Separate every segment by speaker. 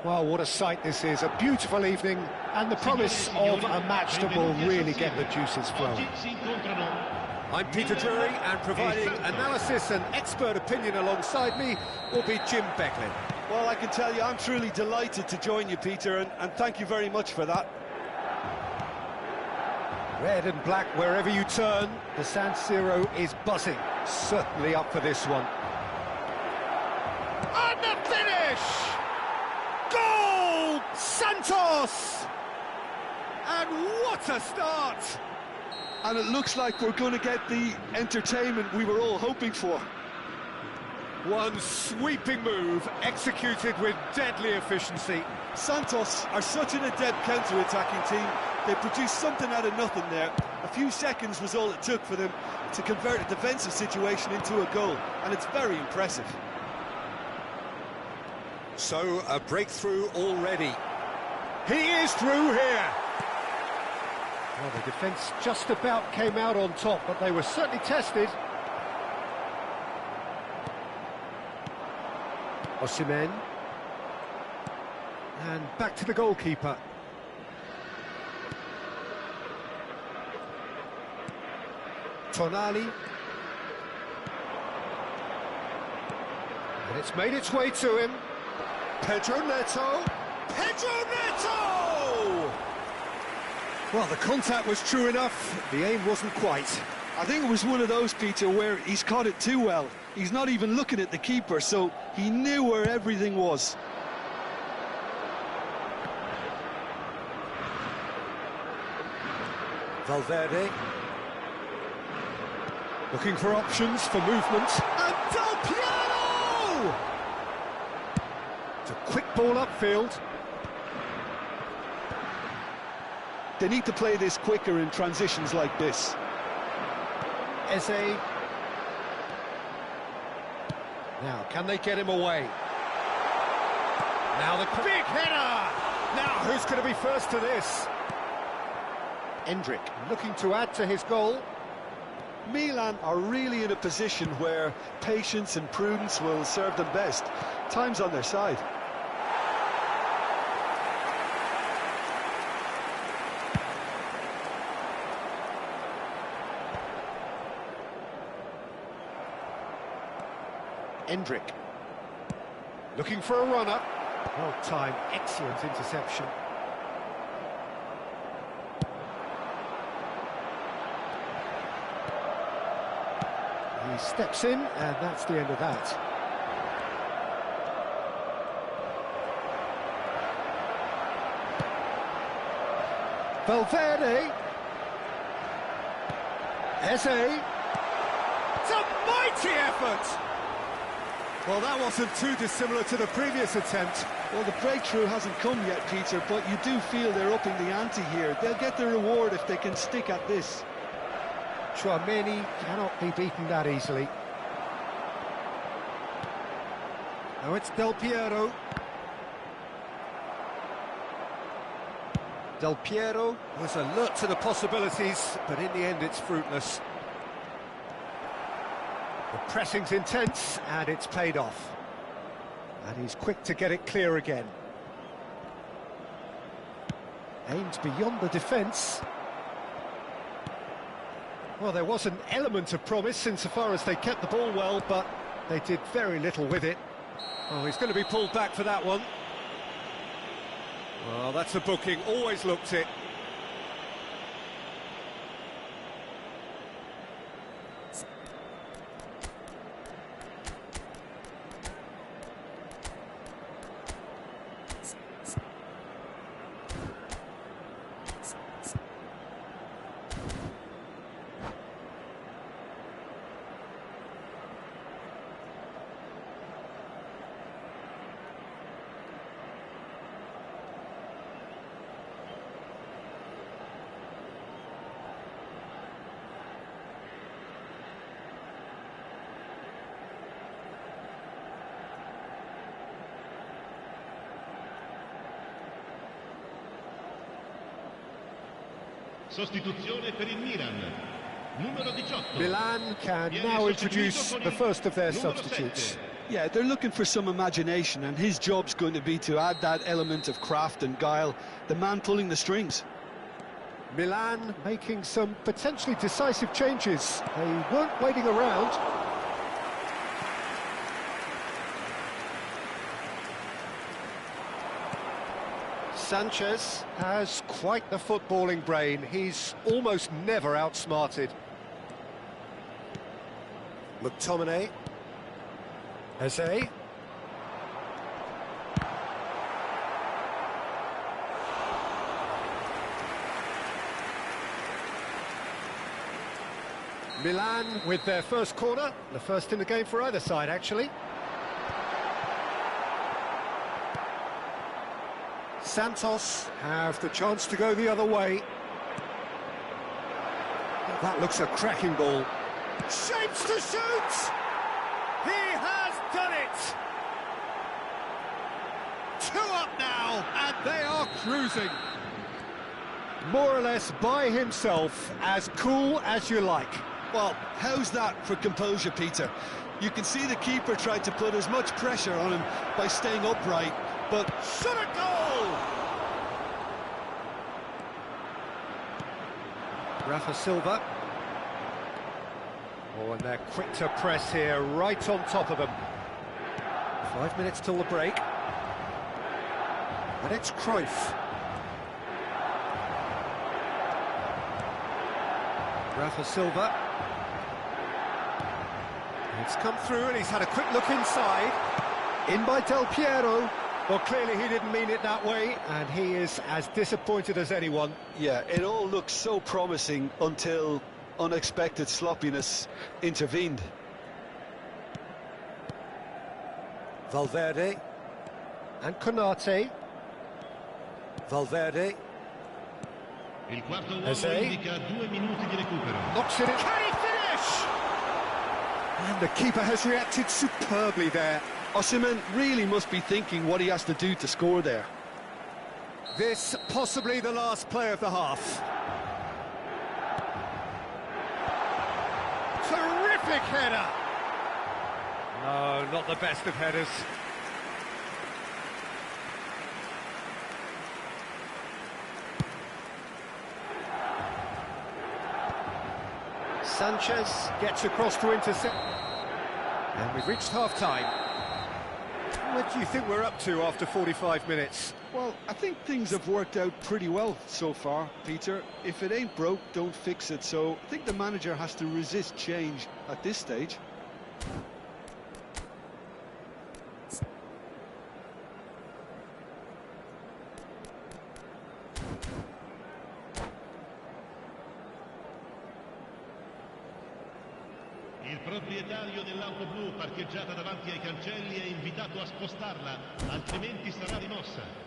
Speaker 1: Well, what a sight this is, a beautiful evening, and the promise of a match that will really get the juices flowing.
Speaker 2: I'm Peter Drury, and providing analysis and expert opinion alongside me will be Jim Becklin.
Speaker 3: Well, I can tell you, I'm truly delighted to join you, Peter, and thank you very much for that.
Speaker 1: Red and black wherever you turn, the San Siro is buzzing, certainly up for this one.
Speaker 2: And the finish! Goal! Santos! And what a start!
Speaker 3: And it looks like we're going to get the entertainment we were all hoping for.
Speaker 2: One sweeping move, executed with deadly efficiency.
Speaker 3: Santos are such an adept counter-attacking team. They produced something out of nothing there. A few seconds was all it took for them to convert a defensive situation into a goal, and it's very impressive.
Speaker 2: So, a breakthrough already. He is through here!
Speaker 1: Well, the defence just about came out on top, but they were certainly tested. Osimhen. And back to the goalkeeper. Tonali. And it's made its way to him.
Speaker 2: Pedro Neto! Pedro Neto!
Speaker 1: Well, the contact was true enough, the aim wasn't quite.
Speaker 3: I think it was one of those, Peter, where he's caught it too well. He's not even looking at the keeper, so he knew where everything was.
Speaker 2: Valverde.
Speaker 1: Looking for options for movement.
Speaker 2: And Del Piero!
Speaker 1: It's a quick ball upfield.
Speaker 3: They need to play this quicker in transitions like this.
Speaker 1: Eze. Now, can they get him away?
Speaker 2: Now the big header! Now, who's going to be first to this?
Speaker 1: Endrick looking to add to his goal.
Speaker 3: Milan are really in a position where patience and prudence will serve them best. Time's on their side.
Speaker 1: Endrick looking for a runner. Well timed, excellent interception. He steps in, and that's the end of that. Valverde. Eze.
Speaker 2: It's a mighty effort! Well, that wasn't too dissimilar to the previous attempt.
Speaker 3: Well, the breakthrough hasn't come yet, Peter, but you do feel they're upping the ante here. They'll get the reward if they can stick at this.
Speaker 1: Chouameni cannot be beaten that easily. Now it's Del Piero. Del Piero
Speaker 2: Was alert to the possibilities, but in the end it's fruitless.
Speaker 1: The pressing's intense, and it's paid off. And he's quick to get it clear again. Aimed beyond the defence. Well, there was an element of promise insofar as they kept the ball well, but they did very little with it.
Speaker 2: Oh, he's going to be pulled back for that one. Well, that's a booking, always looked it.
Speaker 4: Sostituzione per il Milan. Numero 18.
Speaker 1: Milan can now introduce the first of their substitutes.
Speaker 3: Yeah, they're looking for some imagination, and his job's going to be to add that element of craft and guile, the man pulling the strings.
Speaker 1: Milan making some potentially decisive changes. They weren't waiting around. Sanchez has quite the footballing brain. He's almost never outsmarted. McTominay. Eze. Milan with their first corner, the first in the game for either side, actually. Santos have the chance to go the other way. That looks a cracking ball. Shapes to shoot! He has done it! 2 up now, and they are cruising. More or less by himself, as cool as you like.
Speaker 3: Well, how's that for composure, Peter? You can see the keeper tried to put as much pressure on him by staying upright, but
Speaker 1: Shot a goal! Rafa Silva. Oh, and they're quick to press here, right on top of them. 5 minutes till the break. And it's Cruyff. Rafa Silva. It's come through and he's had a quick look inside. In by Del Piero. Well, clearly he didn't mean it that way, and he is as disappointed as anyone.
Speaker 3: yeah, it all looked so promising until unexpected sloppiness intervened.
Speaker 1: Valverde. And Konate. Valverde.
Speaker 4: Il quarto uomo
Speaker 1: Eze.
Speaker 4: indica 2 minuti di recupero.
Speaker 1: Knocks it in. Can he finish? And the keeper has reacted superbly there.
Speaker 3: Osimhen really must be thinking what he has to do to score there.
Speaker 1: This possibly the last play of the half. Terrific header. No, not the best of headers. Sanchez gets across to intercept. And we've reached half-time. What do you think we're up to after 45 minutes?
Speaker 3: Well, I think things have worked out pretty well so far, Peter. If it ain't broke, don't fix it. So I think the manager has to resist change at this stage.
Speaker 4: Il proprietario dell'auto blu parcheggiata davanti ai cancelli è invitato a spostarla, altrimenti sarà rimossa.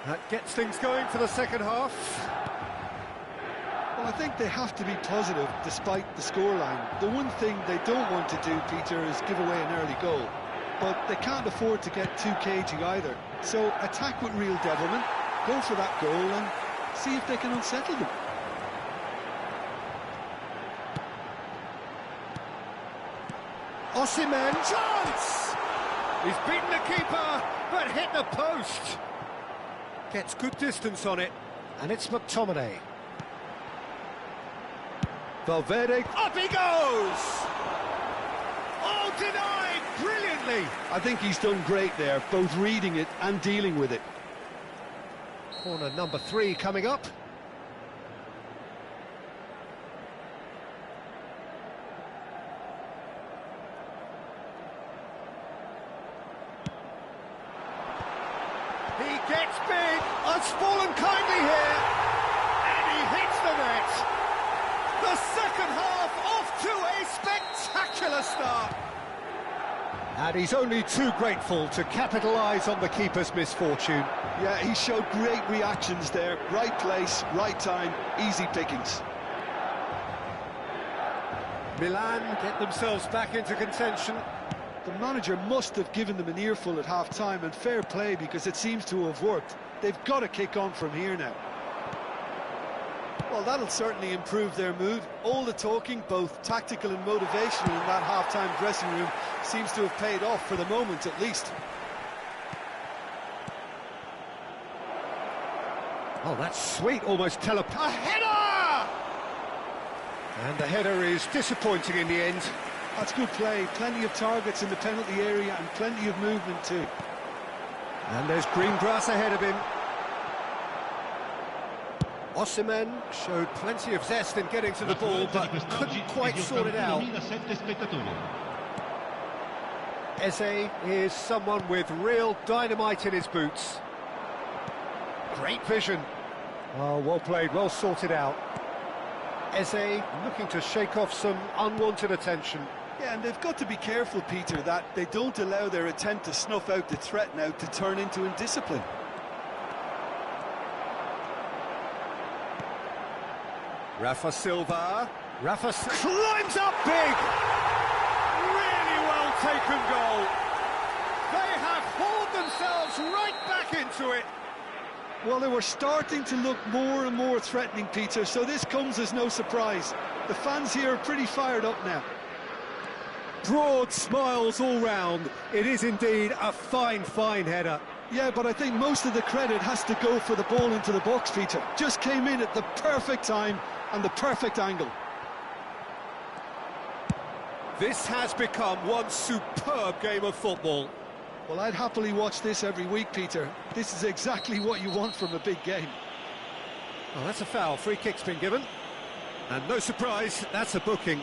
Speaker 1: That gets things going for the second half.
Speaker 3: Well, I think they have to be positive despite the scoreline. The one thing they don't want to do, Peter, is give away an early goal. But they can't afford to get too cagey either. So attack with real devilment, go for that goal and see if they can unsettle them.
Speaker 1: Osimhen, chance! He's beaten the keeper, but hit the post. Gets good distance on it, and it's McTominay. Valverde, up he goes! Oh, denied brilliantly!
Speaker 3: I think he's done great there, both reading it and dealing with it.
Speaker 1: Corner number 3 coming up. He gets big, has fallen kindly here, and he hits the net. The second half off to a spectacular start. And he's only too grateful to capitalise on the keeper's misfortune.
Speaker 3: Yeah, he showed great reactions there. Right place, right time, easy pickings.
Speaker 1: Milan get themselves back into contention.
Speaker 3: The manager must have given them an earful at half-time, and fair play because it seems to have worked. They've got to kick on from here now. Well, that'll certainly improve their mood. All the talking, both tactical and motivational, in that half-time dressing room seems to have paid off for the moment, at least.
Speaker 1: Oh, that's sweet, almost a header! And the header is disappointing in the end.
Speaker 3: That's good play. Plenty of targets in the penalty area and plenty of movement too.
Speaker 1: And there's green grass ahead of him. Osimhen showed plenty of zest in getting to the ball, but couldn't quite sort it out. Eze is someone with real dynamite in his boots. Great vision. Oh, well played, well sorted out. Eze looking to shake off some unwanted attention.
Speaker 3: Yeah, and they've got to be careful, Peter, that they don't allow their attempt to snuff out the threat now to turn into indiscipline.
Speaker 1: Rafa Silva. Climbs up big! Really well taken goal. They have hauled themselves right back into it.
Speaker 3: Well, they were starting to look more and more threatening, Peter, so this comes as no surprise. The fans here are pretty fired up now.
Speaker 1: Broad smiles all round. It is indeed a fine, fine header.
Speaker 3: Yeah, but I think most of the credit has to go for the ball into the box, Peter. Just came in at the perfect time and the perfect angle.
Speaker 1: This has become one superb game of football.
Speaker 3: Well, I'd happily watch this every week, Peter. This is exactly what you want from a big game.
Speaker 1: Well, that's a foul. Free kick's been given. And no surprise, that's a booking.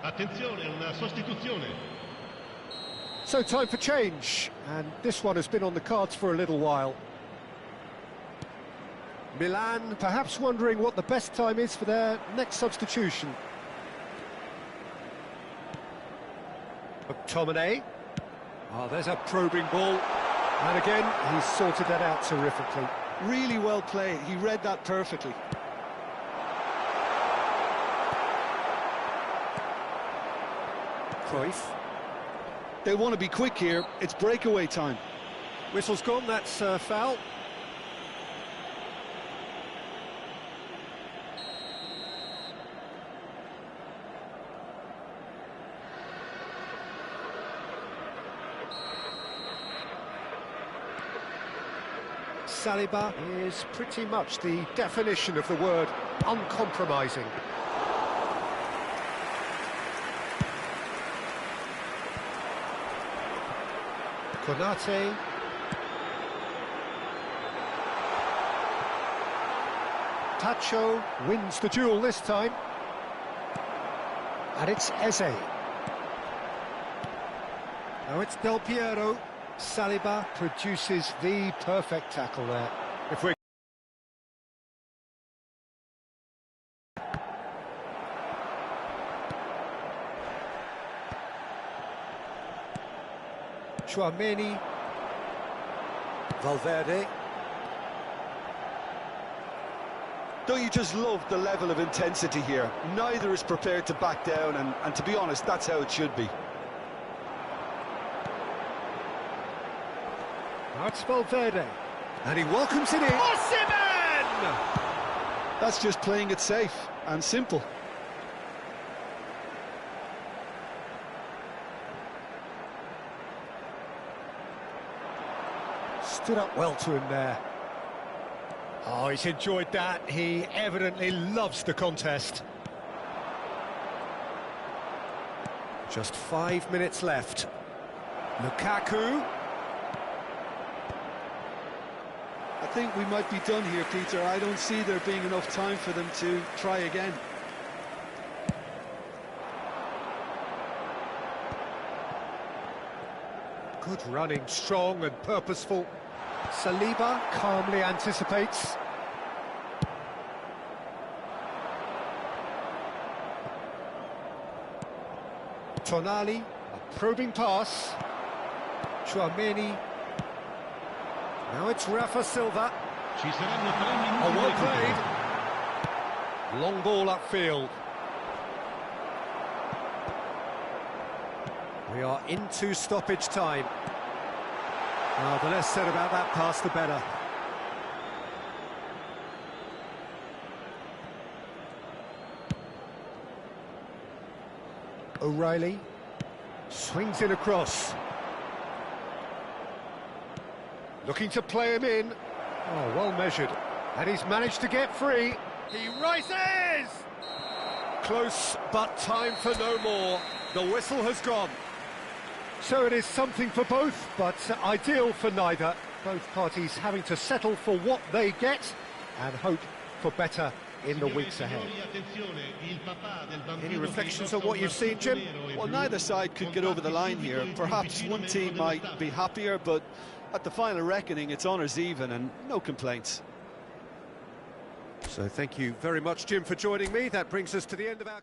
Speaker 4: Attenzione, una sostituzione.
Speaker 1: So time for change, and this one has been on the cards for a little while.
Speaker 2: Milan perhaps wondering what the best time is for their next substitution. McTominay. Oh, there's a probing ball. And again, he's sorted that out terrifically.
Speaker 3: Really well played. He read that perfectly.
Speaker 2: Cruyff.
Speaker 3: They want to be quick here. It's breakaway time.
Speaker 2: Whistle's gone, that's foul. Saliba is pretty much the definition of the word uncompromising. Konate. Tacho wins the duel this time. And it's Eze. Now it's Del Piero. Saliba produces the perfect tackle there. If we're Chouameni, Valverde.
Speaker 3: Don't you just love the level of intensity here? Neither is prepared to back down, and to be honest, that's how it should be.
Speaker 2: That's Valverde. And he welcomes it in. Osimhen!
Speaker 3: That's just playing it safe and simple.
Speaker 2: Stood up well to him there. Oh, he's enjoyed that. He evidently loves the contest. Just 5 minutes left. Lukaku.
Speaker 3: I think we might be done here, Peter. I don't see there being enough time for them to try again.
Speaker 2: Good running, strong and purposeful. Saliba calmly anticipates. Tonali, a probing pass. Chouameni. Now it's Rafa Silva.
Speaker 4: Ci saranno 3 minuti
Speaker 2: Oh,
Speaker 4: di
Speaker 2: well
Speaker 4: recupero.
Speaker 2: played. Long ball upfield. We are into stoppage time. The less said about that pass, the better. O'Reilly swings in across. Looking to play him in. Oh, well measured. And he's managed to get free. He rises! Close, but time for no more. The whistle has gone. So it is something for both, but ideal for neither. Both parties having to settle for what they get and hope for better in the weeks ahead. Any reflections on what you've seen, Jim?
Speaker 3: Well, neither side could get over the line here. Perhaps one team might be happier, but at the final reckoning, it's honours even and no complaints.
Speaker 2: So thank you very much, Jim, for joining me. That brings us to the end of our...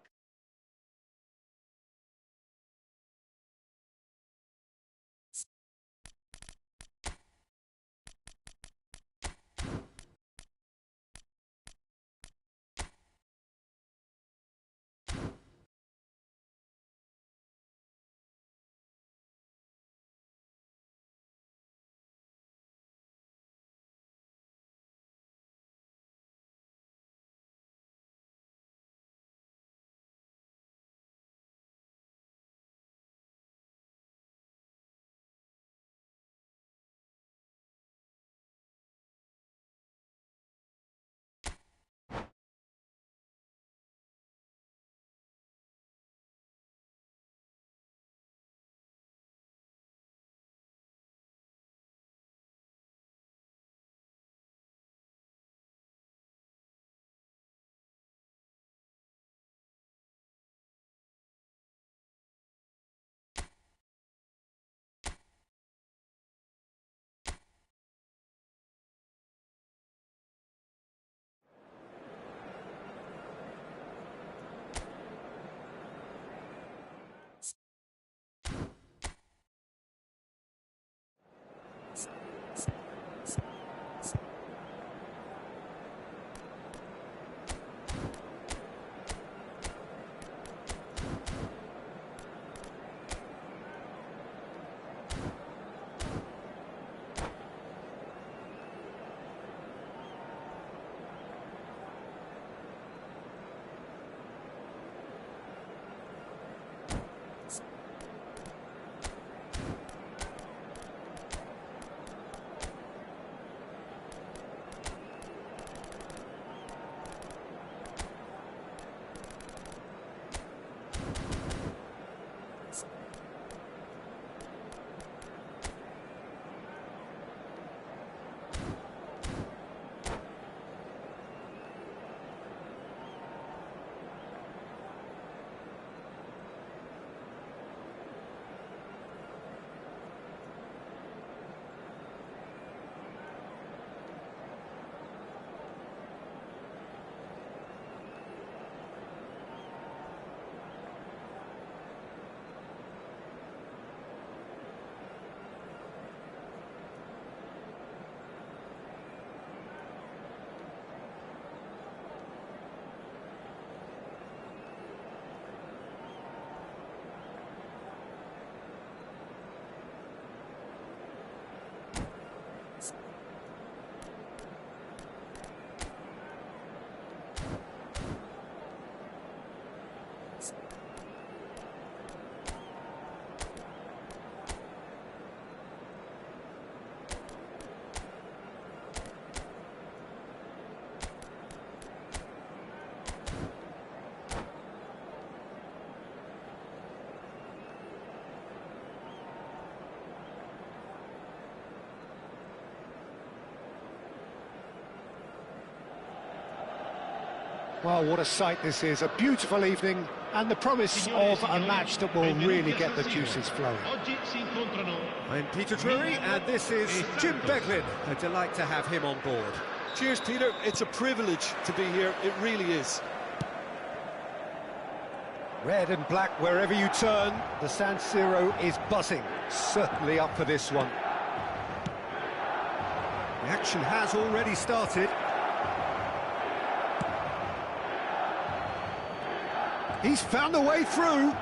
Speaker 2: Well, what a sight this is, a beautiful evening, and the promise of a match that will really get the juices flowing. I'm Peter Drury, and this is Jim Beglin. A delight to have him on board.
Speaker 3: Cheers, Peter. It's a privilege to be here. It really is.
Speaker 2: Red and black wherever you turn, the San Siro is buzzing. Certainly up for this one. The action has already started. He's found a way through.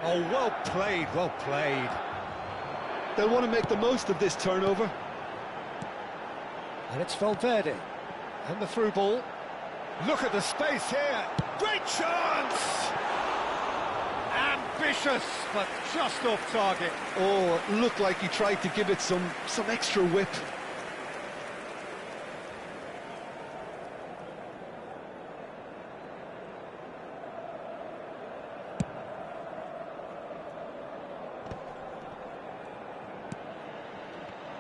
Speaker 2: Oh, well played, well played.
Speaker 3: They'll want to make the most of this turnover.
Speaker 2: And it's Valverde. And the through ball. Look at the space here. Great chance! Ambitious, but just off target.
Speaker 3: Oh, it looked like he tried to give it some extra whip.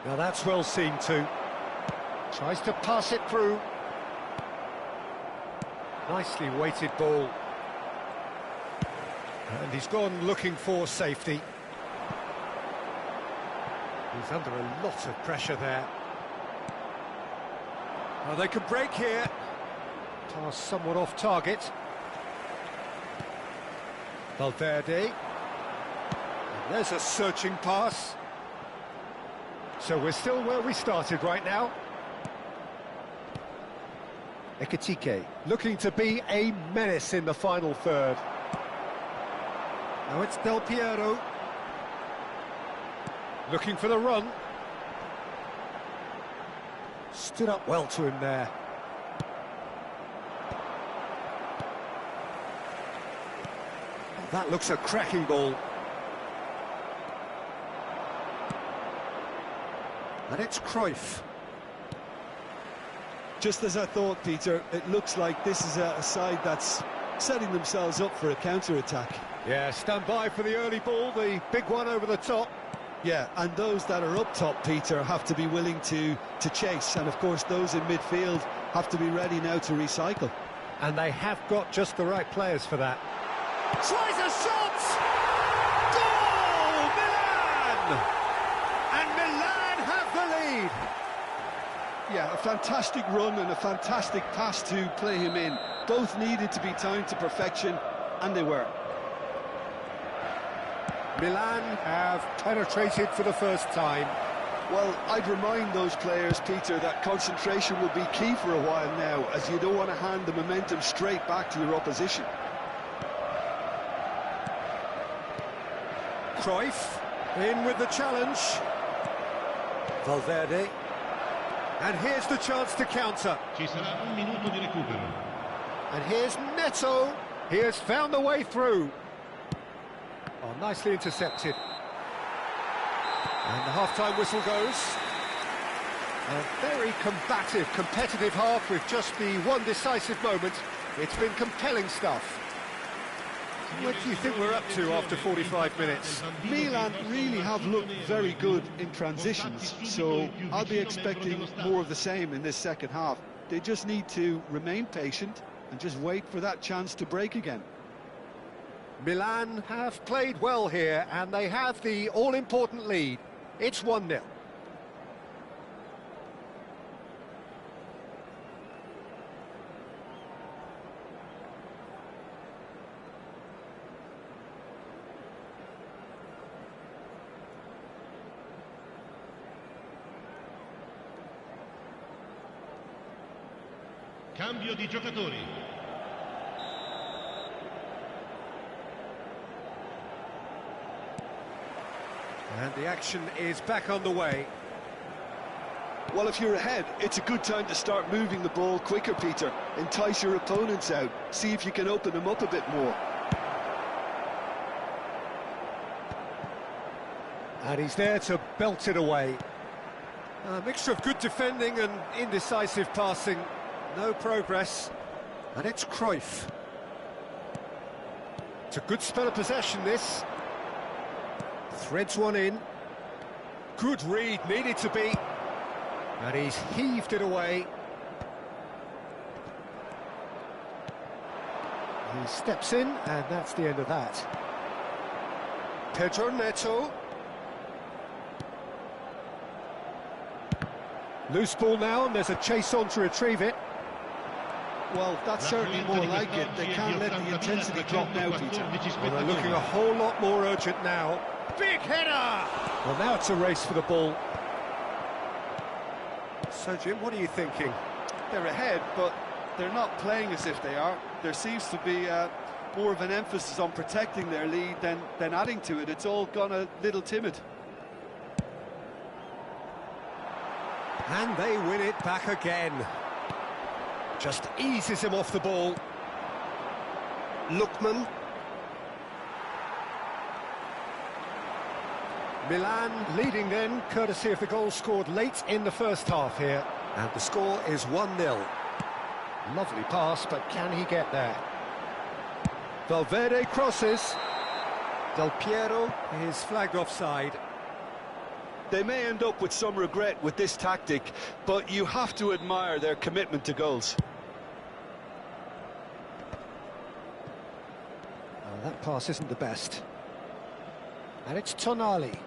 Speaker 2: Now that's well seen too. Tries to pass it through. Nicely weighted ball. And he's gone looking for safety. He's under a lot of pressure there. Well, they can break here. Pass somewhat off target. Valverde. And there's a searching pass. So we're still where we started right now. Ekitike looking to be a menace in the final third. Now it's Del Piero. Looking for the run. Stood up well to him there. Oh, that looks a cracking ball. And it's Cruyff.
Speaker 3: Just as I thought, Peter, it looks like this is a side that's setting themselves up for a counter-attack.
Speaker 2: Yeah, stand by for the early ball, the big one over the top.
Speaker 3: Yeah, and those that are up top, Peter, have to be willing to chase. And, of course, those in midfield have to be ready now to recycle.
Speaker 2: And they have got just the right players for that. Tries a shot! Goal! Milan! And Milan have the lead.
Speaker 3: Yeah, a fantastic run and a fantastic pass to play him in. Both needed to be timed to perfection, and they were.
Speaker 2: Milan have penetrated for the first time.
Speaker 3: Well, I'd remind those players, Peter, that concentration will be key for a while now, as you don't want to hand the momentum straight back to your opposition.
Speaker 2: Cruyff in with the challenge. Valverde. And here's the chance to counter.
Speaker 4: Ci sarà un minuto di recupero.
Speaker 2: And here's Neto. He has found the way through. Oh, nicely intercepted. And the half-time whistle goes. A very combative, competitive half with just the one decisive moment. It's been compelling stuff. What do you think we're up to after 45 minutes?
Speaker 3: Milan really have looked very good in transitions, so I'll be expecting more of the same in this second half. They just need to remain patient and just wait for that chance to break again.
Speaker 2: Milan have played well here, and they have the all-important lead. It's 1-0.
Speaker 4: Cambio di giocatori.
Speaker 2: And the action is back on the way.
Speaker 3: Well, if you're ahead, it's a good time to start moving the ball quicker, Peter. Entice your opponents out. See if you can open them up a bit more.
Speaker 2: And he's there to belt it away. A mixture of good defending and indecisive passing. No progress. And it's Cruyff. It's a good spell of possession, this. Threads one in. Good read, needed to be. And he's heaved it away. He steps in, and that's the end of that. Pedro Neto. Loose ball now, and there's a chase on to retrieve it.
Speaker 3: Well, that's certainly more like it. They can't let the intensity drop now, Peter.
Speaker 2: Well, they're looking a whole lot more urgent now. Big header! Well, now it's a race for the ball. So, Jim, what are you thinking?
Speaker 3: They're ahead, but they're not playing as if they are. There seems to be more of an emphasis on protecting their lead than adding to it. It's all gone a little timid.
Speaker 2: And they win it back again. Just eases him off the ball. Lookman. Milan leading then, courtesy of the goal scored late in the first half here. And the score is 1-0. Lovely pass, but can he get there? Valverde crosses. Del Piero is flagged offside.
Speaker 3: They may end up with some regret with this tactic, but you have to admire their commitment to goals.
Speaker 2: Oh, that pass isn't the best. And it's Tonali.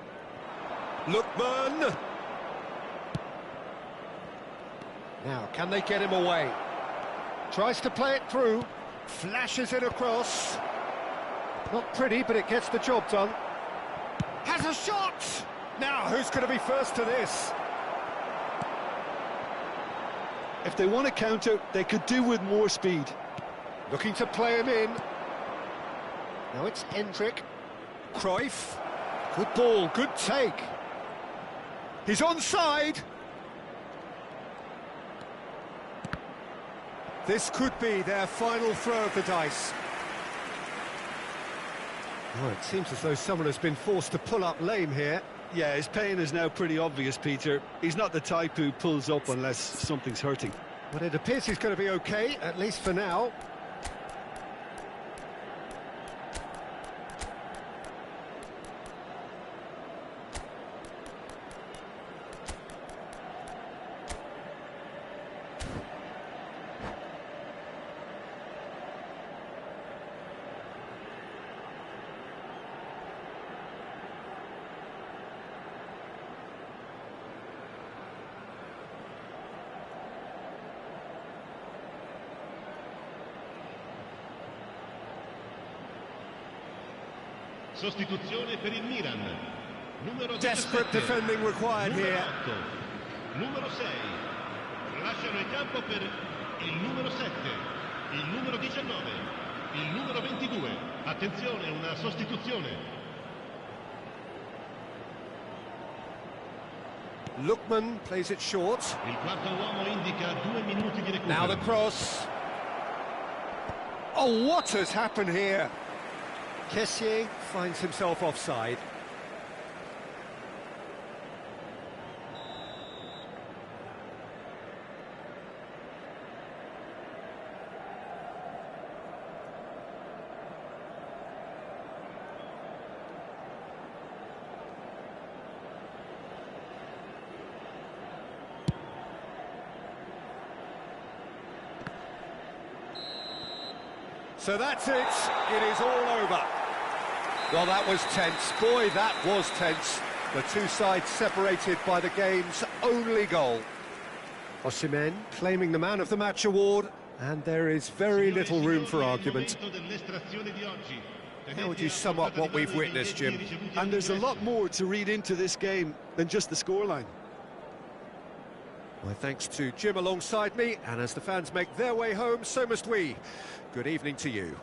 Speaker 2: Lookman! Now, can they get him away? Tries to play it through. Flashes it across. Not pretty, but it gets the job done. Has a shot! Now, who's going to be first to this?
Speaker 3: If they want to counter, they could do with more speed.
Speaker 2: Looking to play him in. Now it's Hendrick. Cruyff. Good ball, good take. He's onside. This could be their final throw of the dice. Oh, it seems as though someone has been forced to pull up lame here.
Speaker 3: Yeah, his pain is now pretty obvious, Peter. He's not the type who pulls up unless something's hurting.
Speaker 2: But it appears he's going to be okay, at least for now.
Speaker 4: Sostituzione per il Milan. Numero
Speaker 2: Desperate
Speaker 4: 17,
Speaker 2: defending required
Speaker 4: numero
Speaker 2: here.
Speaker 4: 8, numero 6. Lasciano il campo per il numero 7, il numero 19, il numero 22. Attenzione, una sostituzione.
Speaker 2: Lookman plays it short.
Speaker 4: Il quarto uomo indica 2 minuti di recupero.
Speaker 2: Now the cross. Oh, what has happened here? Kessié finds himself offside. So that's it. It is all over. Well, that was tense. Boy, that was tense. The two sides separated by the game's only goal. Osimhen claiming the Man of the Match award, and there is very little room for argument. How would you sum up what we've witnessed, Jim?
Speaker 3: And there's a lot more to read into this game than just the scoreline.
Speaker 2: My thanks to Jim alongside me, and as the fans make their way home, so must we. Good evening to you.